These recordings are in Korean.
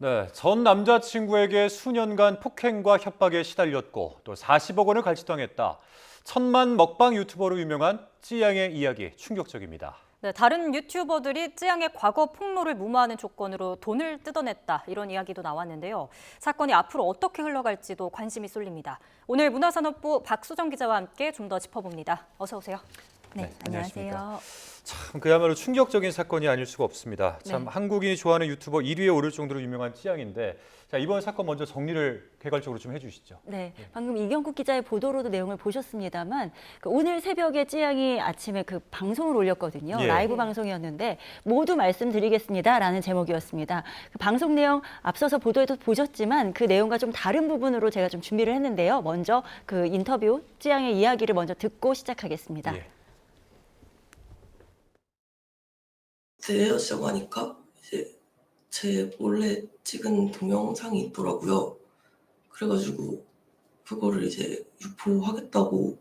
네, 전 남자친구에게 수년간 폭행과 협박에 시달렸고 또 40억 원을 갈취당했다. 천만 먹방 유튜버로 유명한 찌양의 이야기 충격적입니다. 네, 다른 유튜버들이 찌양의 과거 폭로를 무마하는 조건으로 돈을 뜯어냈다, 이런 이야기도 나왔는데요. 사건이 앞으로 어떻게 흘러갈지도 관심이 쏠립니다. 오늘 문화산업부 박수정 기자와 함께 좀 더 짚어봅니다. 어서 오세요. 네, 안녕하세요. 참 그야말로 충격적인 사건이 아닐 수가 없습니다. 참 네. 한국인이 좋아하는 유튜버 1위에 오를 정도로 유명한 찌양인데 자, 이번 사건 먼저 정리를 개괄적으로 좀 해주시죠. 네, 방금 이경국 기자의 보도로도 내용을 보셨습니다만 오늘 새벽에 찌양이 아침에 그 방송을 올렸거든요. 예. 라이브 방송이었는데 모두 말씀드리겠습니다라는 제목이었습니다. 그 방송 내용 앞서서 보도에도 보셨지만 그 내용과 좀 다른 부분으로 제가 좀 준비를 했는데요. 먼저 그 인터뷰 찌양의 이야기를 먼저 듣고 시작하겠습니다. 예. 헤어지자고 하니까 이제 제 몰래 찍은 동영상이 있더라고요. 그래가지고 그거를 이제 유포하겠다고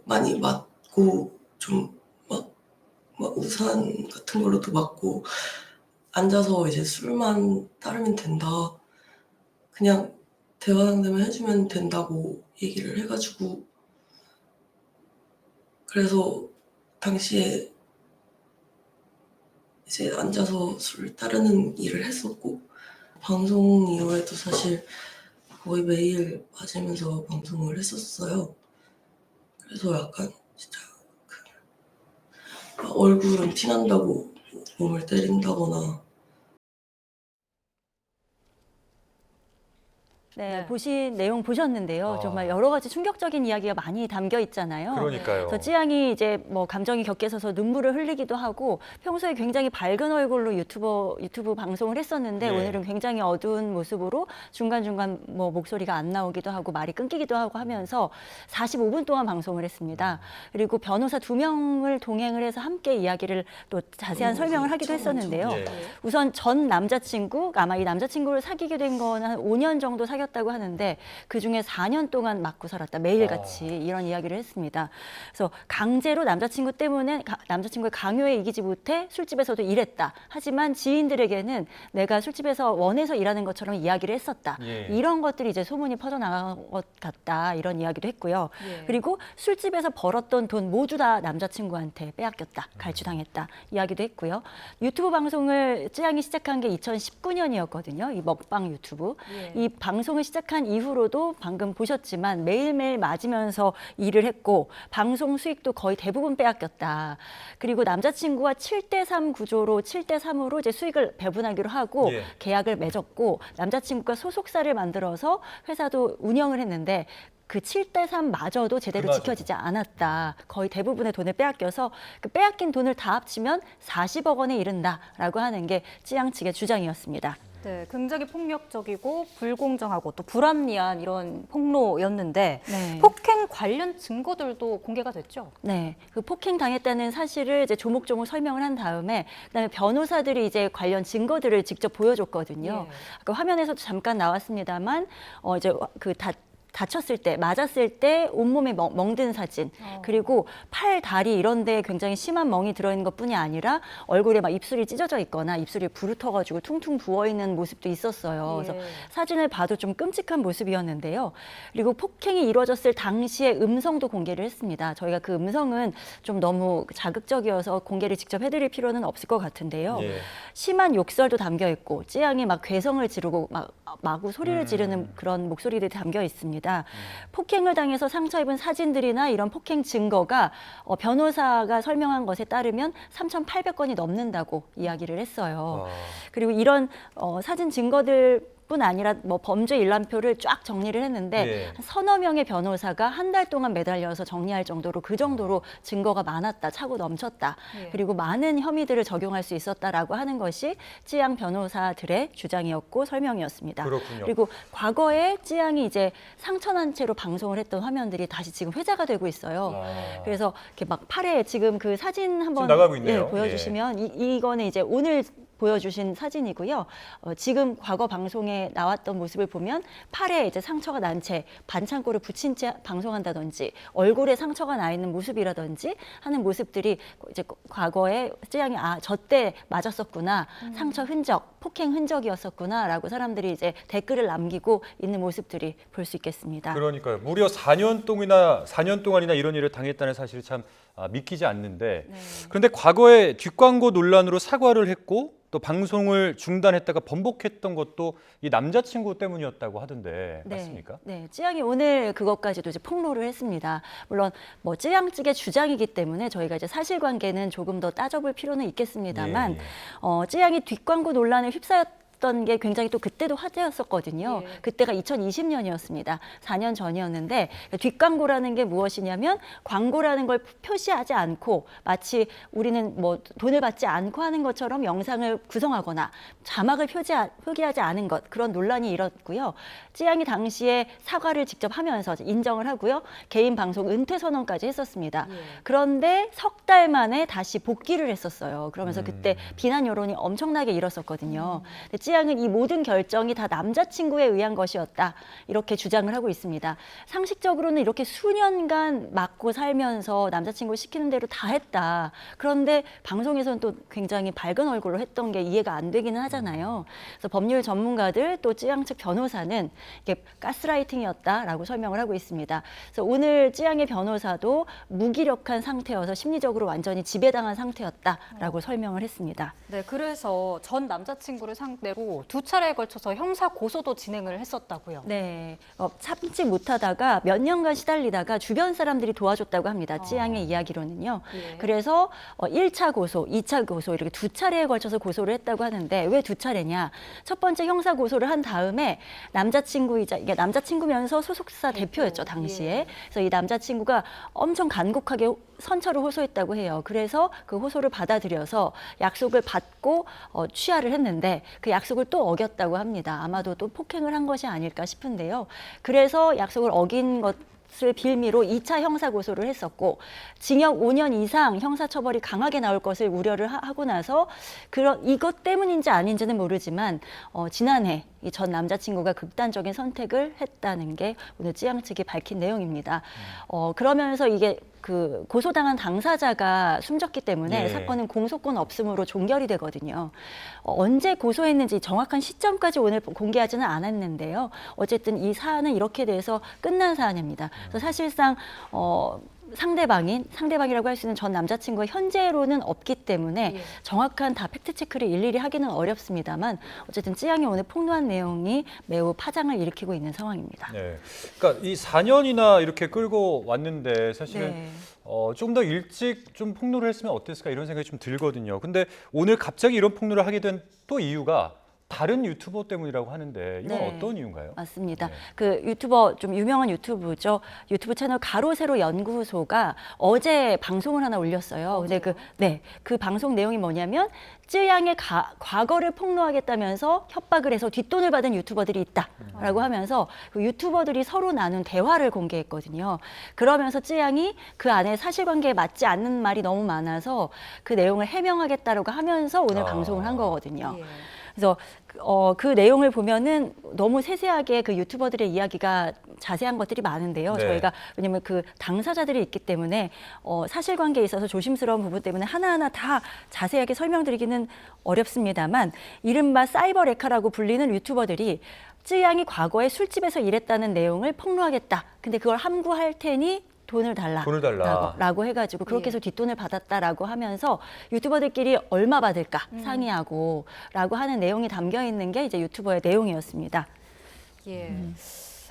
많이 맞고 좀 막 우산 같은 걸로도 맞고 앉아서 이제 술만 따르면 된다. 그냥 대화 상대만 해주면 된다고 얘기를 해가지고 그래서 당시에 이제 앉아서 술 따르는 일을 했었고 방송 이후에도 사실 거의 매일 맞으면서 방송을 했었어요. 그래서 약간 진짜 막 얼굴은 티난다고 몸을 때린다거나 네, 네. 보신 내용 보셨는데요. 아. 정말 여러 가지 충격적인 이야기가 많이 담겨 있잖아요. 그러니까요. 그래서 찌양이 이제 뭐 감정이 격해서서 눈물을 흘리기도 하고 평소에 굉장히 밝은 얼굴로 유튜브 방송을 했었는데 예. 오늘은 굉장히 어두운 모습으로 중간중간 뭐 목소리가 안 나오기도 하고 말이 끊기기도 하고 하면서 45분 동안 방송을 했습니다. 그리고 변호사 2명을 동행을 해서 함께 이야기를 또 자세한 설명을 하기도 했었는데요. 예. 우선 전 남자친구, 아마 이 남자친구를 사귀게 된 건 한 5년 정도 사귀었다고 하는데 그중에 4년 동안 맞고 살았다. 매일같이 이런 이야기를 했습니다. 그래서 강제로 남자친구 때문에 남자친구의 강요에 이기지 못해 술집에서도 일했다. 하지만 지인들에게는 내가 술집에서 원해서 일하는 것처럼 이야기를 했었다. 예. 이런 것들이 이제 소문이 퍼져나간 것 같다. 이런 이야기도 했고요. 예. 그리고 술집에서 벌었던 돈 모두 다 남자친구한테 빼앗겼다. 갈취당했다. 이야기도 했고요. 유튜브 방송을 찌양이 시작한 게 2019년이었거든요. 이 먹방 유튜브. 예. 이 방송을 시작한 이후로도 방금 보셨지만 매일매일 맞으면서 일을 했고 방송 수익도 거의 대부분 빼앗겼다. 그리고 남자친구와 7대3 구조로 7대3으로 이제 수익을 배분하기로 하고 예. 계약을 맺었고 남자친구가 소속사를 만들어서 회사도 운영을 했는데 그 7대3마저도 제대로 그나저나. 지켜지지 않았다. 거의 대부분의 돈을 빼앗겨서 그 빼앗긴 돈을 다 합치면 40억 원에 이른다라고 하는 게 찌양 측의 주장이었습니다. 네, 굉장히 폭력적이고 불공정하고 또 불합리한 이런 폭로였는데 네. 폭행 관련 증거들도 공개가 됐죠. 네, 그 폭행 당했다는 사실을 이제 조목조목 설명을 한 다음에 그다음에 변호사들이 이제 관련 증거들을 직접 보여줬거든요. 예. 아까 화면에서도 잠깐 나왔습니다만 이제 그 다쳤을 때, 맞았을 때 온몸에 멍든 사진, 그리고 팔, 다리 이런 데에 굉장히 심한 멍이 들어있는 것뿐이 아니라 얼굴에 막 입술이 찢어져 있거나 입술이 부르터가지고 퉁퉁 부어있는 모습도 있었어요. 예. 그래서 사진을 봐도 좀 끔찍한 모습이었는데요. 그리고 폭행이 이루어졌을 당시의 음성도 공개를 했습니다. 저희가 그 음성은 좀 너무 자극적이어서 공개를 직접 해드릴 필요는 없을 것 같은데요. 예. 심한 욕설도 담겨 있고 찌양이 막 괴성을 지르고 막 마구 소리를 지르는 그런 목소리들이 담겨 있습니다. 폭행을 당해서 상처 입은 사진들이나 이런 폭행 증거가 변호사가 설명한 것에 따르면 3,800건이 넘는다고 이야기를 했어요. 그리고 이런 사진 증거들 뿐 아니라 뭐 범죄 일람표를 쫙 정리를 했는데 예. 한 서너 명의 변호사가 한 달 동안 매달려서 정리할 정도로 그 정도로 증거가 많았다, 차고 넘쳤다. 예. 그리고 많은 혐의들을 적용할 수 있었다라고 하는 것이 찌양 변호사들의 주장이었고 설명이었습니다. 그렇군요. 그리고 과거에 찌양이 이제 상처난 채로 방송을 했던 화면들이 다시 지금 회자가 되고 있어요. 그래서 이렇게 막 팔에 지금 그 사진 한번 나가고 있네요. 보여주시면 이거는 이제 오늘 보여주신 사진이고요. 지금 과거 방송에 나왔던 모습을 보면 팔에 이제 상처가 난 채 반창고를 붙인 채 방송한다든지 얼굴에 상처가 나 있는 모습이라든지 하는 모습들이 이제 과거에 쯔양이 저 때 맞았었구나, 상처 흔적, 폭행 흔적이었었구나라고 사람들이 이제 댓글을 남기고 있는 모습들이 볼 수 있겠습니다. 그러니까요. 무려 4년 동안이나 이런 일을 당했다는 사실이 참 믿기지 않는데 네. 그런데 과거에 뒷광고 논란으로 사과를 했고 또 방송을 중단했다가 번복했던 것도 이 남자친구 때문이었다고 하던데 맞습니까? 네, 쯔양이 오늘 그것까지도 이제 폭로를 했습니다. 물론 뭐 쯔양 측의 주장이기 때문에 저희가 이제 사실관계는 조금 더 따져볼 필요는 있겠습니다만, 쯔양이 뒷광고 논란을 휩싸였던 게 굉장히 또 그때도 화제였었거든요. 예. 그때가 2020년이었습니다. 4년 전이었는데 뒷광고라는 게 무엇이냐면 광고라는 걸 표시하지 않고 마치 우리는 뭐 돈을 받지 않고 하는 것처럼 영상을 구성하거나 자막을 표기하지 않은 것, 그런 논란이 일었고요. 쯔양이 당시에 사과를 직접 하면서 인정을 하고요. 개인 방송 은퇴 선언까지 했었습니다. 예. 그런데 석 달 만에 다시 복귀를 했었어요. 그러면서 그때 비난 여론이 엄청나게 일었었거든요. 근데 쯔양은 이 모든 결정이 다 남자친구에 의한 것이었다, 이렇게 주장을 하고 있습니다. 상식적으로는 이렇게 수년간 맞고 살면서 남자친구 시키는 대로 다 했다. 그런데 방송에서는 또 굉장히 밝은 얼굴로 했던 게 이해가 안 되기는 하잖아요. 그래서 법률 전문가들 또 쯔양 측 변호사는 이게 가스라이팅이었다라고 설명을 하고 있습니다. 그래서 오늘 쯔양의 변호사도 무기력한 상태여서 심리적으로 완전히 지배당한 상태였다라고 설명을 했습니다. 네, 그래서 전 남자친구를 상대로 2차례에 걸쳐서 형사 고소도 진행을 했었다고요. 네, 참지 못하다가 몇 년간 시달리다가 주변 사람들이 도와줬다고 합니다. 쯔양의 이야기로는요. 예. 그래서 1차 고소, 2차 고소 이렇게 2차례에 걸쳐서 고소를 했다고 하는데 왜 2차례냐? 첫 번째 형사 고소를 한 다음에 남자친구이자 이게 남자친구면서 소속사 대표였죠, 당시에. 예. 그래서 이 남자친구가 엄청 간곡하게 선처를 호소했다고 해요. 그래서 그 호소를 받아들여서 약속을 받고 취하를 했는데 그 약속을 또 어겼다고 합니다. 아마도 또 폭행을 한 것이 아닐까 싶은데요. 그래서 약속을 어긴 것을 빌미로 2차 형사 고소를 했었고 징역 5년 이상 형사처벌이 강하게 나올 것을 우려를 하고 나서 이것 때문인지 아닌지는 모르지만 지난해 이 전 남자친구가 극단적인 선택을 했다는 게 오늘 쯔양 측이 밝힌 내용입니다. 그러면서 이게 그 고소당한 당사자가 숨졌기 때문에 예. 사건은 공소권 없음으로 종결이 되거든요. 언제 고소했는지 정확한 시점까지 오늘 공개하지는 않았는데요. 어쨌든 이 사안은 이렇게 돼서 끝난 사안입니다. 그래서 사실상 상대방이라고 할 수 있는 전 남자친구가 현재로는 없기 때문에 예. 정확한 다 팩트 체크를 일일이 하기는 어렵습니다만 어쨌든 쯔양이 오늘 폭로한 내용이 매우 파장을 일으키고 있는 상황입니다. 네. 그러니까 이 4년이나 이렇게 끌고 왔는데 사실은 네. 좀 더 일찍 좀 폭로를 했으면 어땠을까 이런 생각이 좀 들거든요. 근데 오늘 갑자기 이런 폭로를 하게 된 또 이유가 다른 유튜버 때문이라고 하는데 이건 네. 어떤 이유인가요? 맞습니다. 네. 그 유튜버 좀 유명한 유튜브죠. 유튜브 채널 가로세로 연구소가 어제 방송을 하나 올렸어요. 근데 그 방송 내용이 뭐냐면 쯔양의 과거를 폭로하겠다면서 협박을 해서 뒷돈을 받은 유튜버들이 있다라고 하면서 그 유튜버들이 서로 나눈 대화를 공개했거든요. 그러면서 쯔양이 그 안에 사실관계에 맞지 않는 말이 너무 많아서 그 내용을 해명하겠다라고 하면서 오늘 방송을 한 거거든요. 예. 그래서 그 내용을 보면은 너무 세세하게 그 유튜버들의 이야기가 자세한 것들이 많은데요. 네. 저희가 왜냐면 그 당사자들이 있기 때문에 사실관계에 있어서 조심스러운 부분 때문에 하나하나 다 자세하게 설명드리기는 어렵습니다만 이른바 사이버 레카라고 불리는 유튜버들이 쯔양이 과거에 술집에서 일했다는 내용을 폭로하겠다. 근데 그걸 함구할 테니 돈을 달라라고 해가지고 그렇게 해서 뒷돈을 받았다라고 하면서 유튜버들끼리 얼마 받을까 상의하고라고 하는 내용이 담겨 있는 게 이제 유튜버의 내용이었습니다. 예.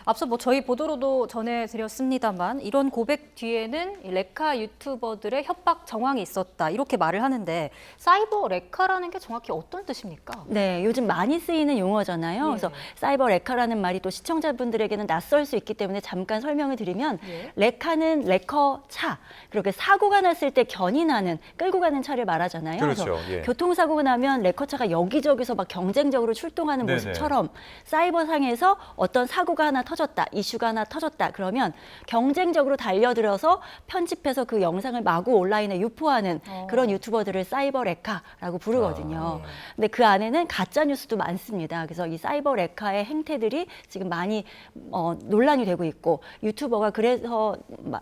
앞서 뭐 저희 보도로도 전해드렸습니다만 이런 고백 뒤에는 이 레카 유튜버들의 협박 정황이 있었다 이렇게 말을 하는데 사이버 레카라는 게 정확히 어떤 뜻입니까? 네, 요즘 많이 쓰이는 용어잖아요. 예. 그래서 사이버 레카라는 말이 또 시청자분들에게는 낯설 수 있기 때문에 잠깐 설명을 드리면 예. 레카는 레커 차, 그렇게 사고가 났을 때 견인하는 끌고 가는 차를 말하잖아요. 그렇죠. 그래서 예. 교통사고가 나면 레커차가 여기저기서 막 경쟁적으로 출동하는 네네. 모습처럼 사이버상에서 어떤 사고가 하나 터졌다. 터졌다, 이슈가 하나 터졌다 그러면 경쟁적으로 달려들어서 편집해서 그 영상을 마구 온라인에 유포하는 그런 유튜버들을 사이버 레카라고 부르거든요. 근데 그 안에는 가짜 뉴스도 많습니다. 그래서 이 사이버 레카의 행태들이 지금 많이 논란이 되고 있고 유튜버가 그래서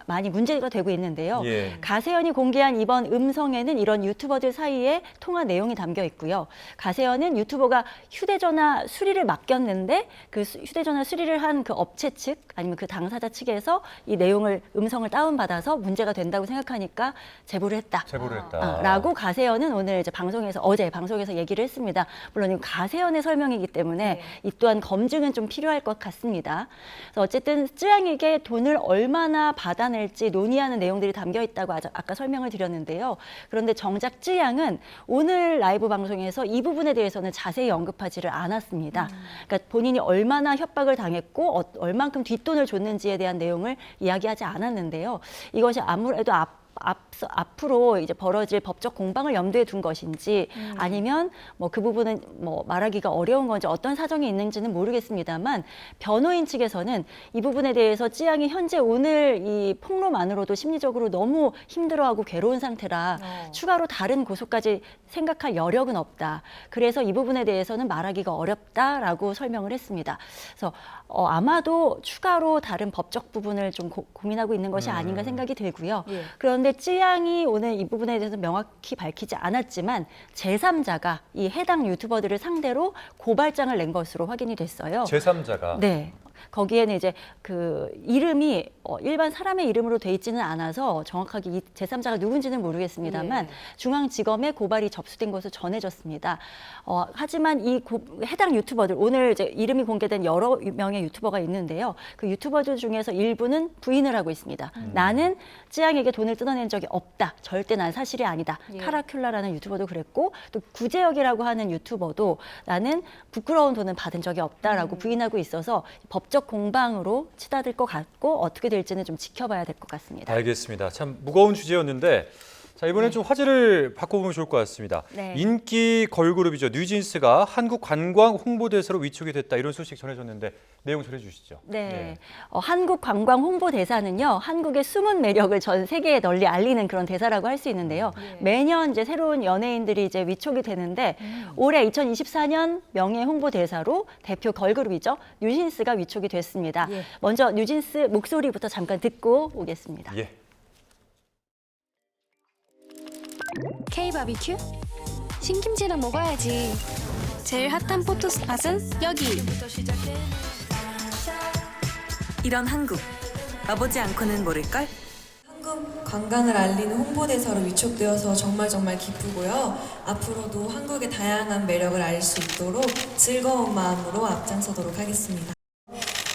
많이 문제가 되고 있는데요. 예. 가세현이 공개한 이번 음성에는 이런 유튜버들 사이에 통화 내용이 담겨 있고요. 가세현은 유튜버가 휴대전화 수리를 맡겼는데 그 휴대전화 수리를 한 그 업체 측 아니면 그 당사자 측에서 이 내용을 음성을 다운받아서 문제가 된다고 생각하니까 제보를 했다. 제보를 했다. 라고 가세현은 오늘 이제 어제 방송에서 얘기를 했습니다. 물론 이건 가세현의 설명이기 때문에 이 또한 검증은 좀 필요할 것 같습니다. 그래서 어쨌든 쯔양에게 돈을 얼마나 받아낼지 논의하는 내용들이 담겨 있다고 아까 설명을 드렸는데요. 그런데 정작 쯔양은 오늘 라이브 방송에서 이 부분에 대해서는 자세히 언급하지를 않았습니다. 그러니까 본인이 얼마나 협박을 당했고 얼만큼 뒷돈을 줬는지에 대한 내용을 이야기하지 않았는데요. 이것이 아무래도 앞으로 이제 벌어질 법적 공방을 염두에 둔 것인지 아니면 뭐 그 부분은 뭐 말하기가 어려운 건지 어떤 사정이 있는지는 모르겠습니다만 변호인 측에서는 이 부분에 대해서 쯔양이 현재 오늘 이 폭로만으로도 심리적으로 너무 힘들어하고 괴로운 상태라 추가로 다른 고소까지 생각할 여력은 없다. 그래서 이 부분에 대해서는 말하기가 어렵다라고 설명을 했습니다. 그래서 아마도 추가로 다른 법적 부분을 좀 고민하고 있는 것이 아닌가 생각이 들고요. 그런데 쯔양이 오늘 이 부분에 대해서 명확히 밝히지 않았지만 제3자가 이 해당 유튜버들을 상대로 고발장을 낸 것으로 확인이 됐어요. 제3자가. 네. 거기에는 이제 그 이름이 일반 사람의 이름으로 돼 있지는 않아서 정확하게 이 제3자가 누군지는 모르겠습니다만 중앙지검에 고발이 접수된 것으로 전해졌습니다. 하지만 이 해당 유튜버들 오늘 이제 이름이 공개된 여러 명의 유튜버가 있는데요. 그 유튜버들 중에서 일부는 부인을 하고 있습니다. 나는 쯔양에게 돈을 뜯어낸 적이 없다. 절대 난 사실이 아니다. 카라큘라라는 유튜버도 그랬고 또 구제혁이라고 하는 유튜버도 나는 부끄러운 돈은 받은 적이 없다라고 부인하고 있어서 법적 공방으로 치닫을 것 같고 어떻게 될지는 좀 지켜봐야 될 것 같습니다. 알겠습니다. 참 무거운 주제였는데 자, 이번엔 좀 화제를 바꿔보면 좋을 것 같습니다. 네. 인기 걸그룹이죠. 뉴진스가 한국 관광 홍보대사로 위촉이 됐다. 이런 소식 전해졌는데 내용 전해주시죠. 네. 한국 관광 홍보대사는요. 한국의 숨은 매력을 전 세계에 널리 알리는 그런 대사라고 할 수 있는데요. 매년 이제 새로운 연예인들이 이제 위촉이 되는데 올해 2024년 명예 홍보대사로 대표 걸그룹이죠. 뉴진스가 위촉이 됐습니다. 먼저 뉴진스 목소리부터 잠깐 듣고 오겠습니다. 예. K-바비큐? 신김치랑 먹어야지. 제일 핫한 포토스팟은 여기. 이런 한국, 와보지 않고는 모를걸? 한국 관광을 알리는 홍보대사로 위촉되어서 정말 기쁘고요. 앞으로도 한국의 다양한 매력을 알 수 있도록 즐거운 마음으로 앞장서도록 하겠습니다.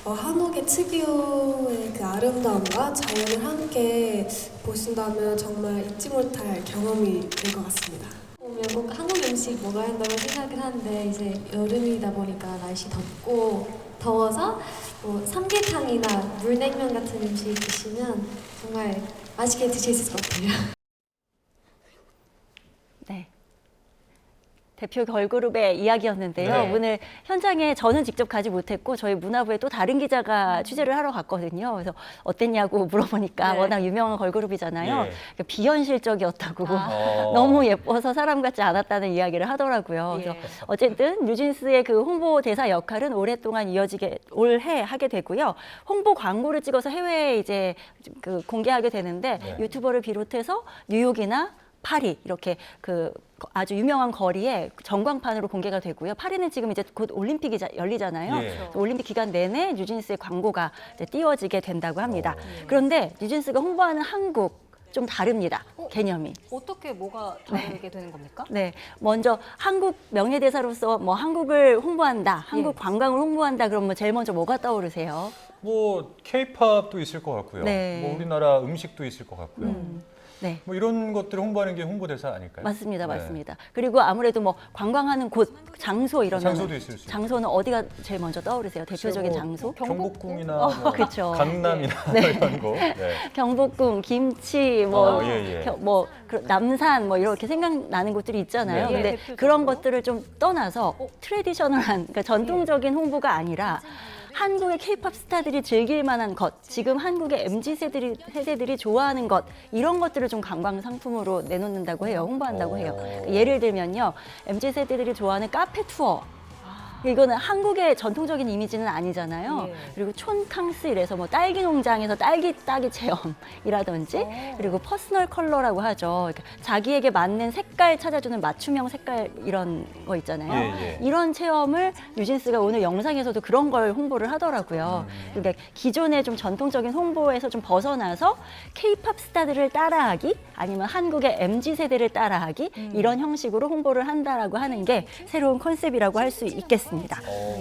한국의 특유의 그 아름다움과 자연을 함께 보신다면 정말 잊지 못할 경험이 될 것 같습니다. 보면 꼭 한국 음식 먹어야 한다고 생각을 하는데 이제 여름이다 보니까 날씨 덥고 더워서 뭐 삼계탕이나 물냉면 같은 음식 드시면 정말 맛있게 드실 수 있을 것 같아요. 네. 대표 걸그룹의 이야기였는데요. 네. 오늘 현장에 저는 직접 가지 못했고 저희 문화부에 또 다른 기자가 취재를 하러 갔거든요. 그래서 어땠냐고 물어보니까 워낙 유명한 걸그룹이잖아요. 그러니까 비현실적이었다고 너무 예뻐서 사람 같지 않았다는 이야기를 하더라고요. 그래서 어쨌든 뉴진스의 그 홍보대사 역할은 오랫동안 올해 하게 되고요. 홍보 광고를 찍어서 해외에 이제 그 공개하게 되는데 유튜버를 비롯해서 뉴욕이나 파리 이렇게 그 아주 유명한 거리에 전광판으로 공개가 되고요. 파리는 지금 이제 곧 올림픽이 열리잖아요. 그래서 올림픽 기간 내내 뉴진스의 광고가 이제 띄워지게 된다고 합니다. 그런데 뉴진스가 홍보하는 한국 좀 다릅니다. 개념이. 어떻게 뭐가 다르게 되는 겁니까? 네, 먼저 한국 명예대사로서 뭐 한국을 홍보한다, 한국 관광을 홍보한다. 그러면 제일 먼저 뭐가 떠오르세요? 뭐 K-팝도 있을 것 같고요. 네. 뭐 우리나라 음식도 있을 것 같고요. 네. 뭐 이런 것들을 홍보하는 게 홍보대사 아닐까요? 맞습니다, 네. 맞습니다. 그리고 아무래도 뭐 관광하는 곳, 장소 이런 장소도 있을 수 있고. 장소는 어디가 제일 먼저 떠오르세요? 대표적인 뭐 장소? 경복궁이나 뭐 그렇죠. 강남이나 이런 거. 네. 경복궁, 김치, 남산 뭐 이렇게 생각나는 곳들이 있잖아요. 네. 근데 대표적으로. 그런 것들을 좀 떠나서 트레디셔널한, 그러니까 전통적인 홍보가 아니라 한국의 K-팝 스타들이 즐길 만한 것, 지금 한국의 MZ 세대들이 좋아하는 것 이런 것들을 좀 관광 상품으로 내놓는다고 해요. 홍보한다고 해요. 예를 들면요, MZ 세대들이 좋아하는 카페 투어. 이거는 한국의 전통적인 이미지는 아니잖아요. 예. 그리고 촌캉스 이래서 뭐 딸기 농장에서 딸기 따기 체험이라든지 그리고 퍼스널 컬러라고 하죠. 그러니까 자기에게 맞는 색깔 찾아주는 맞춤형 색깔 이런 거 있잖아요. 예. 이런 체험을 뉴진스가 오늘 영상에서도 그런 걸 홍보를 하더라고요. 그러니까 기존의 좀 전통적인 홍보에서 좀 벗어나서 K-팝 스타들을 따라하기 아니면 한국의 MZ 세대를 따라하기 이런 형식으로 홍보를 한다라고 하는 게 새로운 컨셉이라고 할 수 있겠습니다.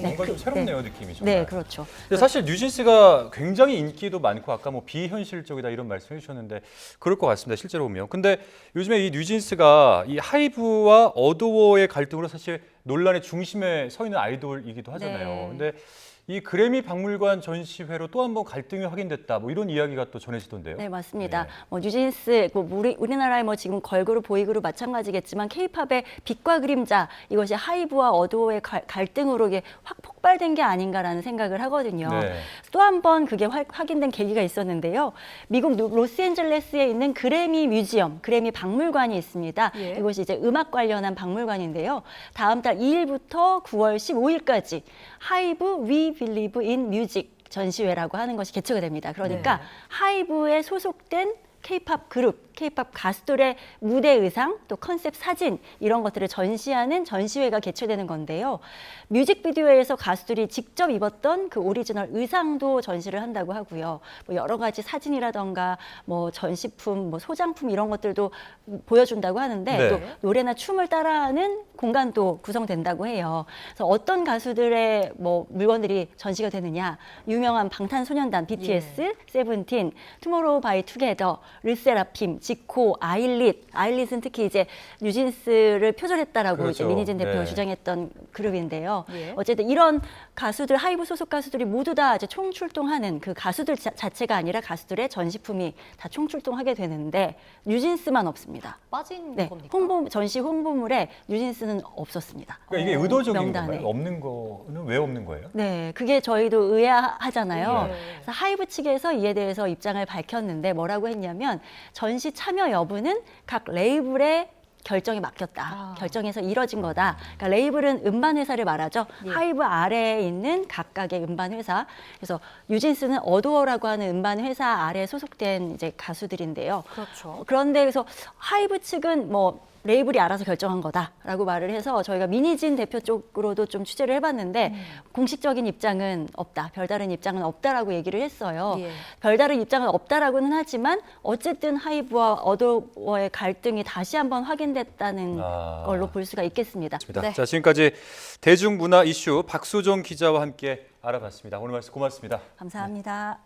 뭔가 좀 새롭네요, 느낌이 정말. 네, 그렇죠. 근데 사실 뉴진스가 굉장히 인기도 많고 아까 뭐 비현실적이다 이런 말씀해 주셨는데 그럴 것 같습니다. 실제로 보면. 근데 요즘에 이 뉴진스가 이 하이브와 어도어의 갈등으로 사실 논란의 중심에 서 있는 아이돌이기도 하잖아요. 네. 근데 이 그래미 박물관 전시회로 또 한 번 갈등이 확인됐다. 뭐 이런 이야기가 또 전해지던데요. 네, 맞습니다. 네. 뭐 뉴진스, 뭐 우리나라의 뭐 지금 걸그룹, 보이그룹 마찬가지겠지만 K-팝의 빛과 그림자 이것이 하이브와 어도어의 갈등으로 이게 확 폭발된 게 아닌가라는 생각을 하거든요. 네. 또 한 번 그게 확인된 계기가 있었는데요. 미국 로스앤젤레스에 있는 그래미 뮤지엄, 그래미 박물관이 있습니다. 예. 이것이 이제 음악 관련한 박물관인데요. 다음 달 2일부터 9월 15일까지 하이브 We Believe in Music 전시회라고 하는 것이 개최가 됩니다. 그러니까 네. 하이브에 소속된 K-팝 그룹, K-팝 가수들의 무대 의상, 또 컨셉 사진 이런 것들을 전시하는 전시회가 개최되는 건데요. 뮤직비디오에서 가수들이 직접 입었던 그 오리지널 의상도 전시를 한다고 하고요. 뭐 여러 가지 사진이라던가 뭐 전시품, 뭐 소장품 이런 것들도 보여준다고 하는데 네. 또 노래나 춤을 따라하는 공간도 구성된다고 해요. 그래서 어떤 가수들의 뭐 물건들이 전시가 되느냐? 유명한 방탄소년단 BTS, 세븐틴, 투모로우 바이 투게더, 르세라핌, 지코, 아일릿은 특히 이제 뉴진스를 표절했다라고 그렇죠. 이제 민희진 대표가 네. 주장했던 그룹인데요. 예. 어쨌든 이런 가수들, 하이브 소속 가수들이 모두 다 이제 총출동하는 그 가수들 자체가 아니라 가수들의 전시품이 다 총출동하게 되는데 뉴진스만 없습니다. 빠진 네, 겁니까? 전시 홍보물에 뉴진스는 없었습니다. 그러니까 이게 의도적인 명단에. 건가요? 없는 거는 왜 없는 거예요? 네, 그게 저희도 의아하잖아요. 네. 그래서 하이브 측에서 이에 대해서 입장을 밝혔는데 뭐라고 했냐면 전시 참여 여부는 각 레이블의 결정에 맡겼다. 결정해서 이뤄진 거다. 그러니까 레이블은 음반 회사를 말하죠. 하이브 아래에 있는 각각의 음반 회사. 그래서 뉴진스는 어도어라고 하는 음반 회사 아래에 소속된 이제 가수들인데요. 그렇죠. 그런데 그래서 하이브 측은 뭐 레이블이 알아서 결정한 거다라고 말을 해서 저희가 민희진 대표 쪽으로도 좀 취재를 해봤는데 공식적인 입장은 없다, 별다른 입장은 없다라고 얘기를 했어요. 예. 별다른 입장은 없다라고는 하지만 어쨌든 하이브와 어도어의 갈등이 다시 한번 확인됐다는 걸로 볼 수가 있겠습니다. 네. 자, 지금까지 대중문화 이슈 박수정 기자와 함께 알아봤습니다. 오늘 말씀 고맙습니다. 감사합니다.